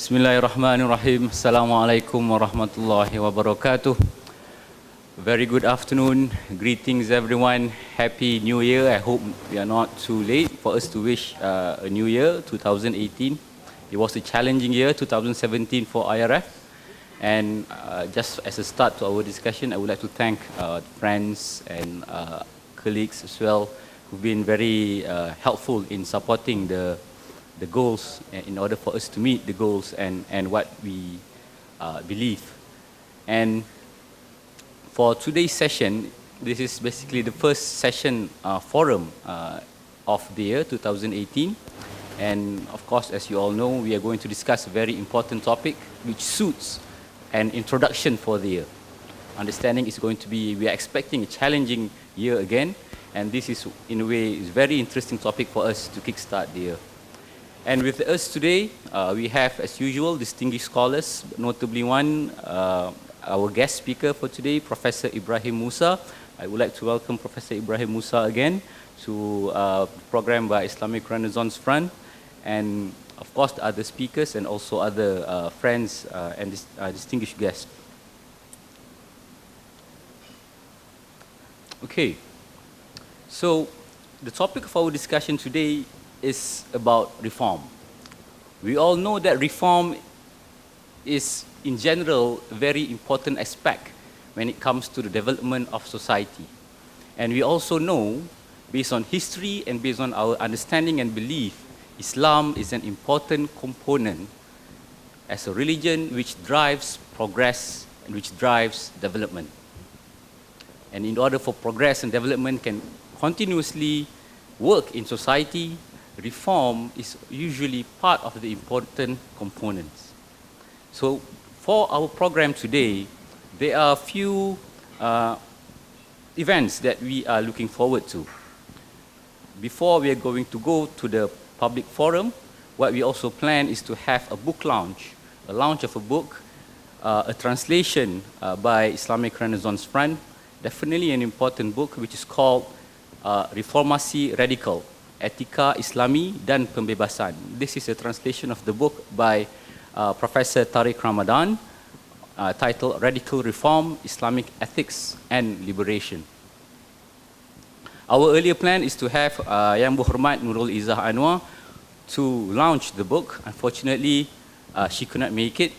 Bismillahirrahmanirrahim. Assalamualaikum warahmatullahi wabarakatuh. Very good afternoon. Greetings everyone. Happy New Year. I hope we are not too late for us to wish a new year, 2018. It was a challenging year, 2017 for IRF. And just as a start to our discussion, I would like to thank friends and colleagues as well who've been very helpful in supporting the goals in order for us to meet the goals and what we believe. And for today's session, this is basically the first session forum of the year 2018. And of course, as you all know, we are going to discuss a very important topic which suits an introduction for the year. Understanding is going to be, we are expecting a challenging year again, and this is in a way is a very interesting topic for us to kickstart the year. And with us today, we have, as usual, distinguished scholars, notably one, our guest speaker for today, Professor Ebrahim Musa. I would like to welcome Professor Ebrahim Musa again to the program by Islamic Renaissance Front, and of course the other speakers and also other friends and distinguished guests. Okay, so the topic of our discussion today is about reform. We all know that reform is, in general, a very important aspect when it comes to the development of society. And we also know, based on history and based on our understanding and belief, Islam is an important component as a religion which drives progress and which drives development. And in order for progress and development can continuously work in society, reform is usually part of the important components. So for our program today, there are a few events that we are looking forward to. Before we are going to go to the public forum, what we also plan is to have a book launch, a launch of a book, a translation by Islamic Renaissance Front, definitely an important book which is called Reformasi Radikal, Etika Islami dan Pembebasan. This is a translation of the book by Professor Tariq Ramadan, titled Radical Reform, Islamic Ethics and Liberation. Our earlier plan is to have Yang Berhormat Nurul Izzah Anwar to launch the book. Unfortunately, she could not make it,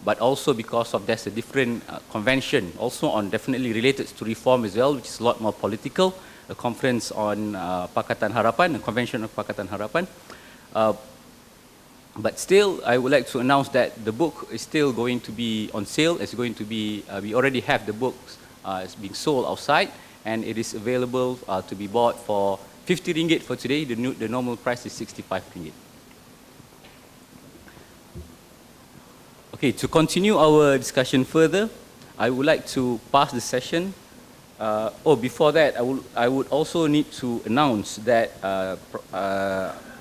but also because of there's a different convention, also on definitely related to reform as well, which is a lot more political. A conference on Pakatan Harapan, a convention of Pakatan Harapan. But still, I would like to announce that the book is still going to be on sale. It's going to be, we already have the books it's being sold outside, and it is available to be bought for 50 ringgit for today. The normal price is 65 ringgit. Okay, to continue our discussion further, I would like to pass the session. Before that, I would also need to announce that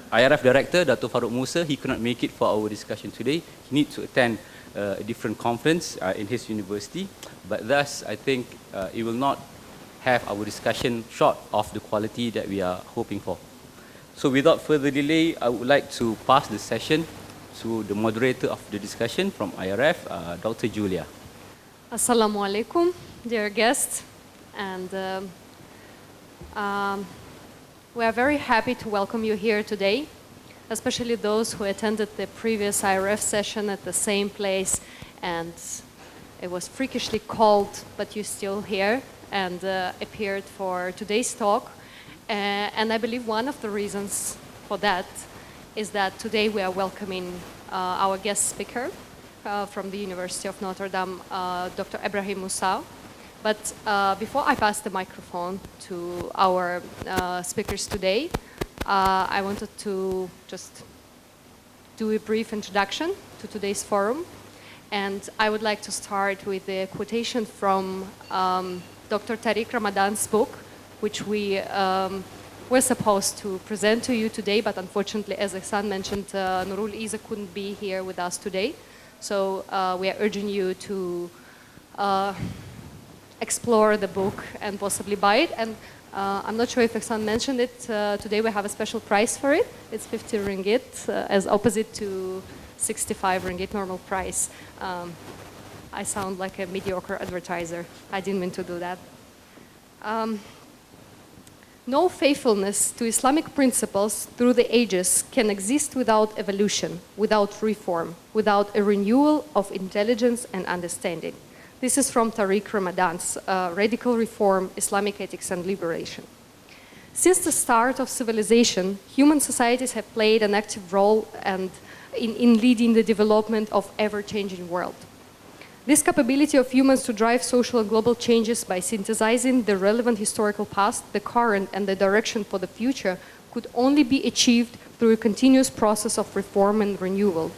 IRF Director, Dato Farouk Musa, he could not make it for our discussion today. He needs to attend a different conference in his university. But thus, I think it will not have our discussion short of the quality that we are hoping for. So without further delay, I would like to pass the session to the moderator of the discussion from IRF, Dr. Julia. Assalamu alaikum, dear guests. And we are very happy to welcome you here today, especially those who attended the previous IRF session at the same place, and it was freakishly cold, but you're still here and appeared for today's talk. And I believe one of the reasons for that is that today we are welcoming our guest speaker from the University of Notre Dame, Dr. Ebrahim Musa. But before I pass the microphone to our speakers today, I wanted to just do a brief introduction to today's forum. And I would like to start with a quotation from Dr. Tariq Ramadan's book, which we were supposed to present to you today, but unfortunately, as Ihsan mentioned, Nurul Izzah couldn't be here with us today. So we are urging you to explore the book and possibly buy it. And I'm not sure if Ihsan mentioned it, today we have a special price for it. It's 50 ringgit, as opposite to 65 ringgit normal price. I sound like a mediocre advertiser. I didn't mean to do that. No faithfulness to Islamic principles through the ages can exist without evolution, without reform, without a renewal of intelligence and understanding. This is from Tariq Ramadan's Radical Reform, Islamic Ethics and Liberation. Since the start of civilization, human societies have played an active role in leading the development of ever-changing world. This capability of humans to drive social and global changes by synthesizing the relevant historical past, the current, and the direction for the future could only be achieved through a continuous process of reform and renewal.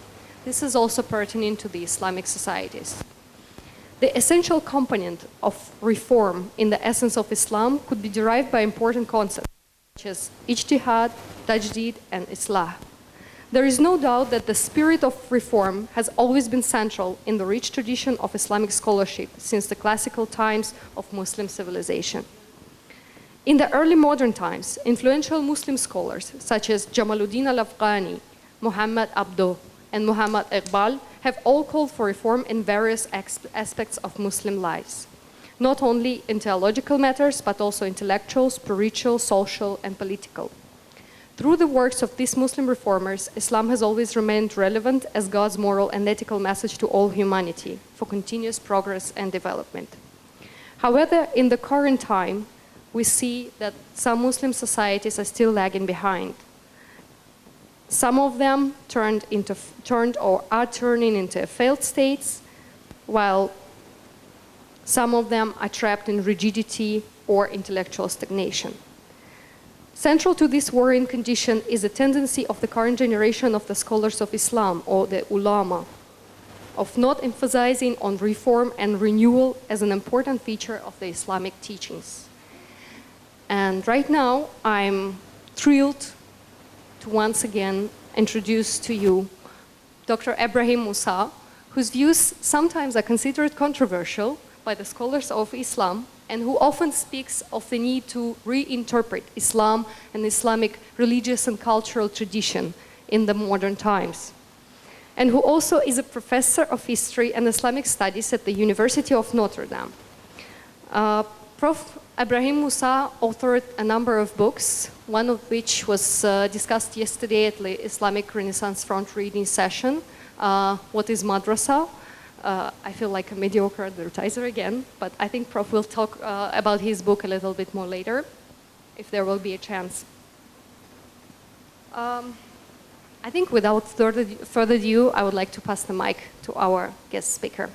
This is also pertinent to the Islamic societies. The essential component of reform in the essence of Islam could be derived by important concepts such as ijtihad, tajdeed, and islah. There is no doubt that the spirit of reform has always been central in the rich tradition of Islamic scholarship since the classical times of Muslim civilization. In the early modern times, influential Muslim scholars such as Jamaluddin al-Afghani, Muhammad Abdo, and Muhammad Iqbal have all called for reform in various aspects of Muslim lives, not only in theological matters, but also intellectual, spiritual, social, and political. Through the works of these Muslim reformers, Islam has always remained relevant as God's moral and ethical message to all humanity for continuous progress and development. However, in the current time, we see that some Muslim societies are still lagging behind. Some of them turned or are turning into failed states, while some of them are trapped in rigidity or intellectual stagnation. Central to this worrying condition is a tendency of the current generation of the scholars of Islam, or the ulama, of not emphasizing on reform and renewal as an important feature of the Islamic teachings. And right now, I'm thrilled to once again introduce to you Dr. Ebrahim Musa, whose views sometimes are considered controversial by the scholars of Islam, and who often speaks of the need to reinterpret Islam and Islamic religious and cultural tradition in the modern times, and who also is a professor of history and Islamic studies at the University of Notre Dame. Prof. Ebrahim Musa authored a number of books, one of which was discussed yesterday at the Islamic Renaissance Front reading session, What is Madrasa? I feel like a mediocre advertiser again, but I think Prof will talk about his book a little bit more later, if there will be a chance. I think without further ado, I would like to pass the mic to our guest speaker.